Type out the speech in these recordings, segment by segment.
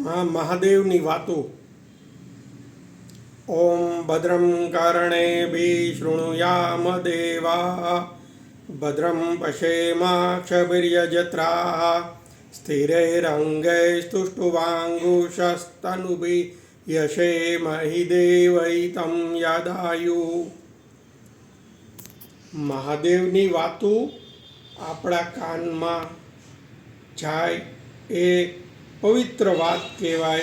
મહાદેવની વાતો. ઓમ ભદ્રમ કર્ણેભિઃ શૃણુયામ દેવા ભદ્રમ પશ્યેમાક્ષભિર્યજત્રાઃ સ્થિરૈરંગૈસ્તુષ્ટુવાંગુશસ્તનુभिः યશેમહિ દેવૈतं યદાયુ. મહાદેવની વાતો આપણા કાનમાં જાય એ પવિત્ર વાત કહેવાય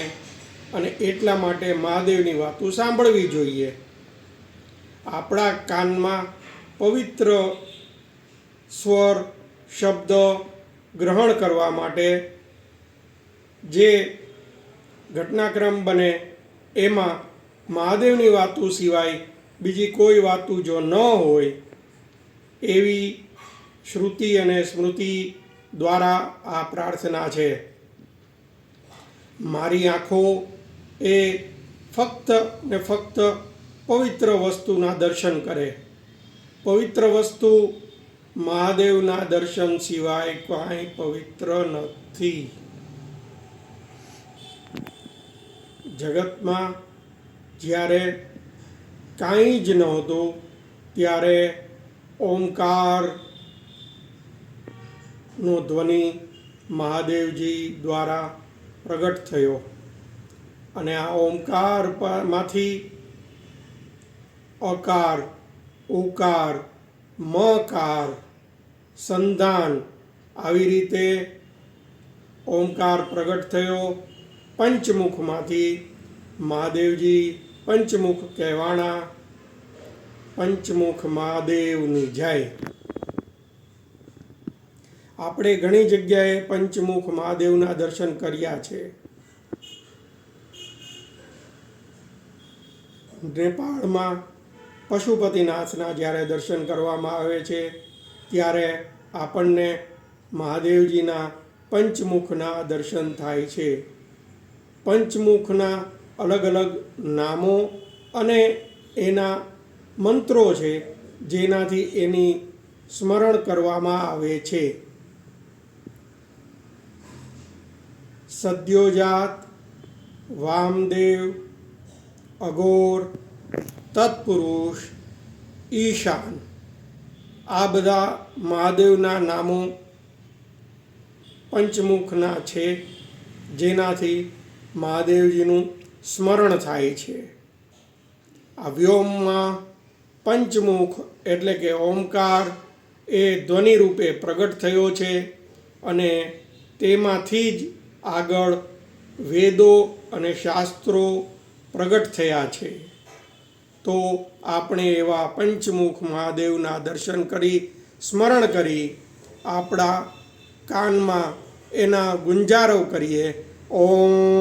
અને એટલા માટે મહાદેવની વાતો સાંભળવી જોઈએ. આપણા કાનમાં પવિત્ર સ્વર શબ્દ ગ્રહણ કરવા માટે જે ઘટનાક્રમ બને એમાં મહાદેવની વાતો સિવાય બીજી કોઈ વાતો જો ન હોય એવી શ્રુતિ અને સ્મૃતિ દ્વારા આ પ્રાર્થના છે. મારી આંખો એ ફક્ત ને ફક્ત પવિત્ર વસ્તુના દર્શન કરે. પવિત્ર વસ્તુ મહાદેવના દર્શન સિવાય કાંઈ પવિત્ર નથી. જગતમાં જ્યારે કાંઈ જ નહોતું ત્યારે ઓમકારનો ધ્વનિ મહાદેવજી દ્વારા પ્રગટ થયો અને આ ઓમકારમાંથી અકાર, ઉકાર, મકાર, સંધાન આવી રીતે ઓમકાર પ્રગટ થયો. પંચમુખમાંથી મહાદેવજી પંચમુખ કહેવાણા. પંચમુખ મહાદેવની જય. આપણે ઘણી જગ્યાએ પંચમુખ મહાદેવના દર્શન કર્યા છે. નેપાળમાં પશુપતિનાથના જ્યારે દર્શન કરવામાં આવે છે ત્યારે આપણને મહાદેવજીના પંચમુખના દર્શન થાય છે. પંચમુખના અલગ અલગ નામો અને એના મંત્રો છે જેનાથી એની સ્મરણ કરવામાં આવે છે. સદ્યોજાત, વામદેવ, અઘોર, તત્પુરુષ, ઈશાન આ બધા મહાદેવના નામો પંચમુખના છે જેનાથી મહાદેવજીનું સ્મરણ થાય છે. આ વ્યોમમાં પંચમુખ એટલે કે ઓમકાર એ ધ્વનિ રૂપે પ્રગટ થયો છે અને તેમાંથી જ આગળ વેદો અને શાસ્ત્રો પ્રગટ થયા છે. તો આપણે એવા પંચમુખ મહાદેવના દર્શન કરી સ્મરણ કરી આપણા કાનમાં એના ગુંજારવ કરીએ. ઓમ